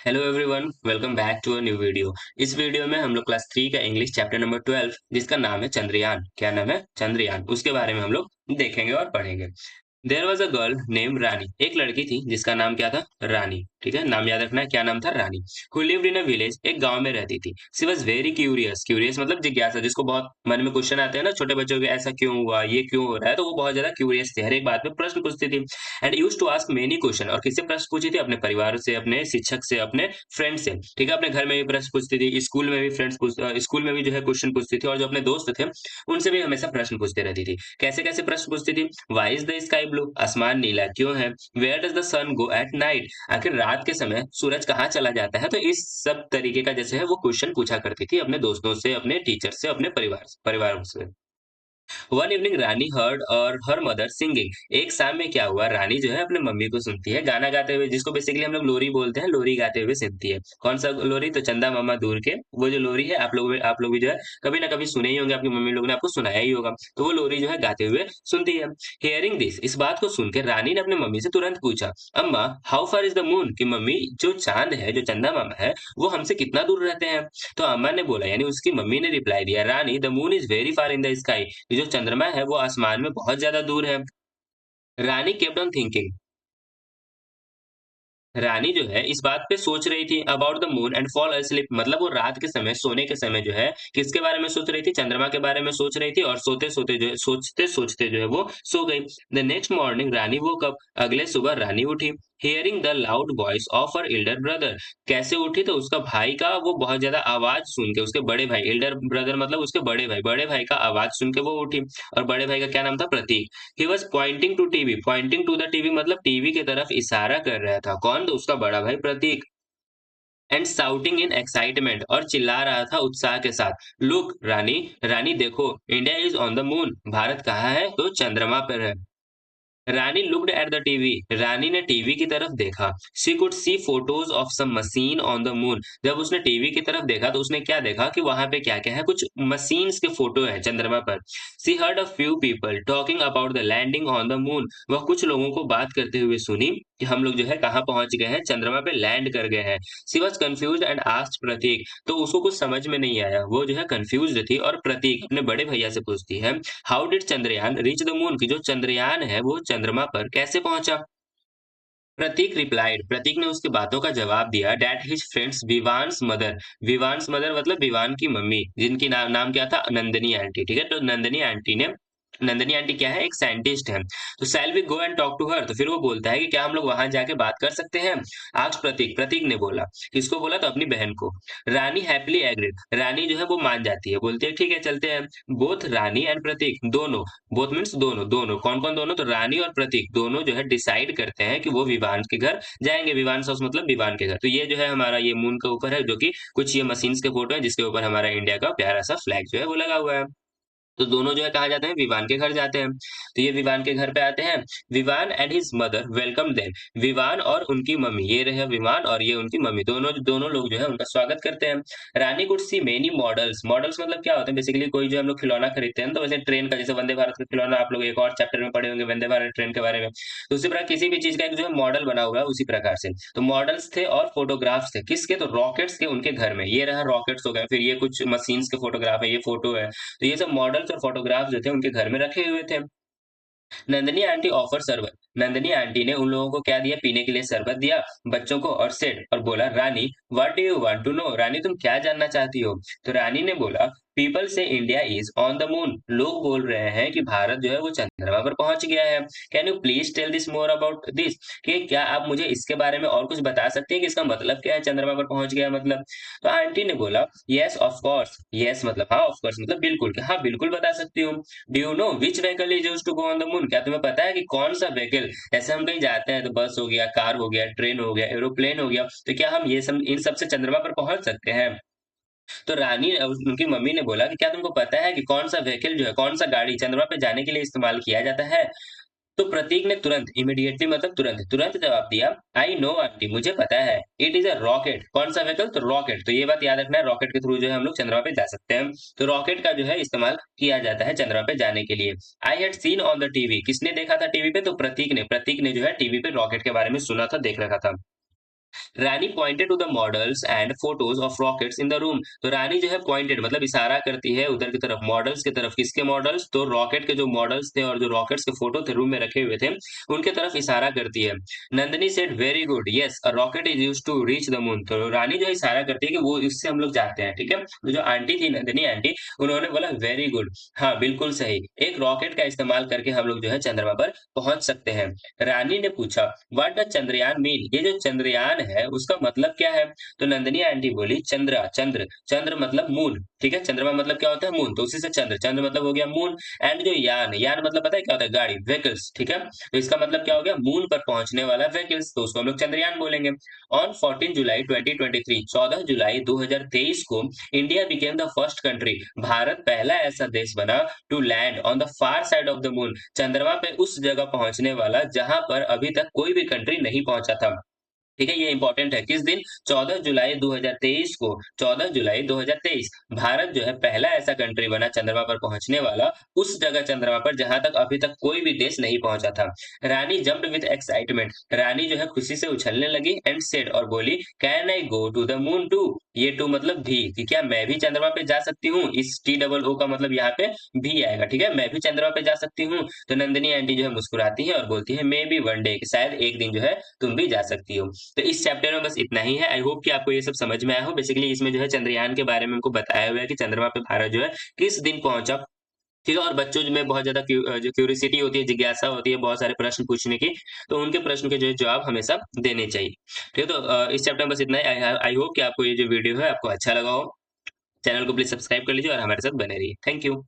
Hello everyone, welcome back to a new video. इस वीडियो में हम लोग क्लास 3 का इंग्लिश चैप्टर नंबर 12 जिसका नाम है चंद्रयान। क्या नाम है? चंद्रयान। उसके बारे में हम लोग देखेंगे और पढ़ेंगे। There was a girl name Rani. एक लड़की थी जिसका नाम क्या था? रानी। ठीक है, नाम याद रखना है, क्या नाम था? Rani. Who lived in a village. एक गांव में रहती थी। She was very curious. Curious मतलब जिज्ञासा, जिसको बहुत मन में क्वेश्चन आते हैं ना छोटे बच्चों के, ऐसा क्यों हुआ, ये क्यों हो रहा है, तो वो बहुत ज्यादा क्यूरियस थी, हर एक बात में प्रश्न पूछती थी। And use to ask many question. और किससे प्रश्न पूछी थी? अपने परिवार से, अपने शिक्षक से, अपने फ्रेंड से। ठीक है, अपने घर में भी प्रश्न पूछती थी, स्कूल में भी स्कूल में भी जो है क्वेश्चन पूछती थी, और जो अपने दोस्त थे उनसे भी हमेशा प्रश्न पूछते रहती थी। कैसे कैसे प्रश्न पूछती थी? Why is the sky blue? आसमान नीला क्यों है? Where does the sun go at night? आखिर रात के समय सूरज कहाँ चला जाता है? तो इस सब तरीके का जैसे है वो क्वेश्चन पूछा करती थी अपने दोस्तों से, अपने टीचर से, अपने परिवार से। वन इवनिंग रानी हर्ड और हर मदर सिंगिंग। एक शाम में क्या हुआ, रानी जो है अपने मम्मी को सुनती है गाना गाते हुए, जिसको बेसिकली हम लोग लोरी बोलते हैं, लोरी गाते हुए सुनती है। कौन सा लोरी? तो चंदा मामा दूर के वो जो लोरी है, आप लोग भी जो है कभी ना कभी सुने ही होंगे, आपकी मम्मी लोग ने आपको सुनाया ही होगा। तो वो लोरी जो है गाते हुए सुनती है। हियरिंग दिस, इस बात को सुन के रानी ने अपनी मम्मी से तुरंत पूछा, अम्मा how far is the moon? कि मम्मी, जो चांद है, जो चंदा मामा है, वो हमसे कितना दूर रहते हैं? तो अम्मा ने बोला, यानी उसकी मम्मी ने रिप्लाई दिया, Rani the moon is very far in the sky. ये जो चंद्रमा है वो आसमान में बहुत ज्यादा दूर है। रानी केप्ट ऑन थिंकिंग। रानी जो है इस बात पे सोच रही थी about the moon and fall asleep। मतलब वो रात के समय, सोने के समय जो है किसके बारे में सोच रही थी? चंद्रमा के बारे में सोच रही थी, और सोते सोते जो है, सोचते सोचते जो है वो सो गई। द नेक्स्ट मॉर्निंग रानी वो कब, अगले सुबह रानी उठी। Hearing the loud voice of her Elder brother. कैसे उठी? तो उसका भाई का वो बहुत ज्यादा आवाज सुन के, उसके बड़े भाई, एल्डर ब्रदर मतलब उसके बड़े भाई का आवाज सुन के वो उठी। और बड़े भाई का क्या नाम था? Prateek. He was pointing to TV. Pointing to the TV मतलब टीवी की तरफ इशारा कर रहा था। कौन? तो उसका बड़ा भाई प्रतीक। एंड साउटिंग इन एक्साइटमेंट, और चिल्ला रहा था उत्साह के साथ, लुक रानी, रानी देखो, India is on the moon. Bharat कहाँ है? तो चंद्रमा पर है। Rani looked at the TV. Rani ने टीवी की तरफ देखा। She could see photos of some machine on the moon. जब उसने टीवी की तरफ देखा तो उसने क्या देखा कि वहां पे क्या क्या है, कुछ मशीन्स के फोटो है चंद्रमा पर। She heard a few people talking about the landing on the moon. वह कुछ लोगों को बात करते हुए सुनी कि हम लोग जो है कहाँ पहुंच गए हैं, चंद्रमा पे लैंड कर गए हैं। सी वॉज कंफ्यूज एंड आस्क्ड प्रतीक। तो उसको कुछ समझ में नहीं आया, वो जो है कंफ्यूज थी, और प्रतीक अपने बड़े भैया से पूछती है, how did Chandrayaan reach the moon? की जो चंद्रयान है वो चंद्रमा पर कैसे पहुंचा? प्रतीक रिप्लाइड, प्रतीक ने उसकी बातों का जवाब दिया, that his friends Vivaan's mother. Vivaan's mother मतलब विवान की मम्मी, जिनकी नाम क्या था? नंदनी आंटी। ठीक है, तो नंदनी आंटी ने, नंदनी आंटी क्या है? एक साइंटिस्ट है। तो shall we go and talk to her? तो फिर वो बोलता है कि क्या हम लोग वहां जाके बात कर सकते हैं? आज प्रतीक, प्रतीक ने बोला। किसको बोला? तो अपनी बहन को। रानी हैप्पीली एग्रीड। रानी जो है वो मान जाती है, बोलती है ठीक है चलते हैं। बोथ रानी एंड प्रतीक, दोनों, बोथ मीन्स दोनों, दोनों कौन कौन? दोनों तो रानी और प्रतीक दोनों जो है डिसाइड करते हैं कि वो विवान के घर जाएंगे। विवान हाउस मतलब विवान के घर। तो ये जो है हमारा ये मून के ऊपर है, जो कि कुछ ये मशीन्स के फोटो है जिसके ऊपर हमारा इंडिया का प्यारा सा फ्लैग जो है वो लगा हुआ है। तो दोनों जो है कहाँ जाते हैं? विवान के घर जाते हैं। तो ये विवान के घर पे आते हैं। Vivan and his mother welcome them. Vivan और उनकी मम्मी, ये रहे विवान और ये उनकी मम्मी, दोनों दोनों लोग जो है उनका स्वागत करते हैं। Rani could see many models. Models मतलब क्या होते हैं? बेसिकली कोई जो हम लोग खिलौना खरीदते हैं, तो वैसे ट्रेन का, जैसे वंदे भारत का खिलौना, आप लोग एक और चैप्टर में पढ़े होंगे वंदे भारत ट्रेन के बारे में। तो उसी प्रकार किसी भी चीज का एक जो है मॉडल बना हुआ है, उसी प्रकार से। तो मॉडल्स थे और फोटोग्राफ्स थे, किसके? तो रॉकेट्स के, उनके घर में। ये रहा रॉकेट्स हो गए, फिर ये कुछ मशीन्स के फोटोग्राफ है, ये फोटो है। तो ये सब मॉडल्स और फोटोग्राफ जो थे उनके घर में रखे हुए थे। नंदनी आंटी ऑफर शरबत। नंदनी आंटी ने उन लोगों को क्या दिया? पीने के लिए शरबत दिया बच्चों को, और सेड, और बोला, Rani what do you want to know? Rani तुम क्या जानना चाहती हो? तो रानी ने बोला, पीपल से India is on the moon. लोग बोल रहे हैं कि भारत जो है वो चंद्रमा पर पहुंच गया है। Can you please tell this more about this? कि क्या आप मुझे इसके बारे में और कुछ बता सकते हैं कि इसका मतलब क्या है, चंद्रमा पर पहुंच गया मतलब? तो आंटी ने बोला, यस ऑफ कोर्स। यस मतलब हाँ, ऑफ कोर्स मतलब बिल्कुल, कि हाँ बिल्कुल बता सकती हूँ। Do you know which vehicle is used to go on the moon? क्या तुम्हें पता है कि कौन सा व्हीकल, जैसे हम कहीं जाते हैं तो बस हो गया, कार हो गया, ट्रेन हो गया, एरोप्लेन हो गया, तो क्या हम ये सब, इन सब से चंद्रमा पर पहुंच सकते हैं? तो रानी उनकी मम्मी ने बोला कि क्या तुमको पता है कि कौन सा व्हीकल जो है, कौन सा गाड़ी चंद्रमा पे जाने के लिए इस्तेमाल किया जाता है? तो प्रतीक ने तुरंत, इमीडिएटली मतलब तुरंत, तुरंत जवाब दिया, आई नो आंटी, मुझे पता है, इट इज अ रॉकेट। कौन सा व्हीकल? तो रॉकेट। तो ये बात याद रखना है, रॉकेट के थ्रू जो है हम लोग चंद्रमा पे जा सकते हैं। तो रॉकेट का जो है इस्तेमाल किया जाता है चंद्रमा पे जाने के लिए। I had seen on the TV. किसने देखा था टीवी पे? तो प्रतीक ने, प्रतीक ने जो है टीवी पे रॉकेट के बारे में सुना था, देख रखा था। Rani pointed to the models and photos of rockets in the room. तो रानी जो है पॉइंटेड मतलब इशारा करती है उधर की तरफ, मॉडल्स की तरफ। किसके मॉडल्स? तो रॉकेट के जो मॉडल्स थे और जो रॉकेट्स के फोटो थे रूम में रखे हुए थे, उनके तरफ इशारा करती है। Nandini said very good, yes a rocket is used to reach the moon. तो रानी जो है इशारा करती है कि वो इससे हम लोग जाते हैं, ठीक है। तो जो आंटी थी नंदिनी आंटी, उन्होंने बोला वेरी गुड, हाँ बिल्कुल सही, एक रॉकेट का इस्तेमाल करके हम लोग जो है चंद्रमा पर पहुंच सकते हैं। रानी ने पूछा व्हाट डज चंद्रयान मीन, ये जो चंद्रयान है उसका मतलब क्या है? तो नंदिनी आंटी बोली चंद्र, चंद्र मतलब मून, ठीक है। चंद्रमा मतलब क्या होता है? मून, तो उसी से चंद्र, चंद्र मतलब हो गया मून। एंड जो यान, यान मतलब पता है क्या होता है? गाड़ी, व्हीकल्स, ठीक है। तो इसका मतलब क्या हो गया? मून पर पहुंचने वाला व्हीकल्स, तो उसको हम लोग चंद्रयान बोलेंगे। ऑन 14 जुलाई 2023, 14 जुलाई 2023 को India became the first country, Bharat पहला ऐसा देश बना to land on the far side of the moon, चंद्रमा पे उस जगह पहुंचने वाला जहां पर अभी तक कोई भी कंट्री नहीं पहुंचा था। ठीक है, ये इंपॉर्टेंट है। किस दिन? 14 जुलाई 2023 को, 14 जुलाई 2023 भारत जो है पहला ऐसा कंट्री बना चंद्रमा पर पहुंचने वाला, उस जगह चंद्रमा पर जहां तक अभी तक कोई भी देश नहीं पहुंचा था। रानी जंप्ड विद एक्साइटमेंट, रानी जो है खुशी से उछलने लगी एंड सेड और बोली can I go to the moon too, ये टू मतलब भी, कि क्या मैं भी चंद्रमा पे जा सकती हूँ। इस टी डबल ओ का मतलब यहाँ पे भी आएगा, ठीक है, मैं भी चंद्रमा पे जा सकती हूँ। तो नंदिनी आंटी जो है मुस्कुराती है और बोलती है मे बी वन डे, शायद एक दिन जो है तुम भी जा सकती हो। तो इस चैप्टर में बस इतना ही है। आई होप कि आपको ये सब समझ में आया हो। बेसिकली इसमें जो है चंद्रयान के बारे में हमको बताया हुआ है कि चंद्रमा पे भारत जो है किस दिन पहुंचा, ठीक है। और बच्चों में बहुत ज्यादा जो क्यूरियोसिटी होती है, जिज्ञासा होती है बहुत सारे प्रश्न पूछने की, तो उनके प्रश्न के जो है जवाब हमेशा देने चाहिए, ठीक है। तो इस चैप्टर में बस इतना ही। आई होप कि आपको ये जो वीडियो है आपको अच्छा लगा हो। चैनल को प्लीज सब्सक्राइब कर लीजिए और हमारे साथ बने रहिए। Thank you.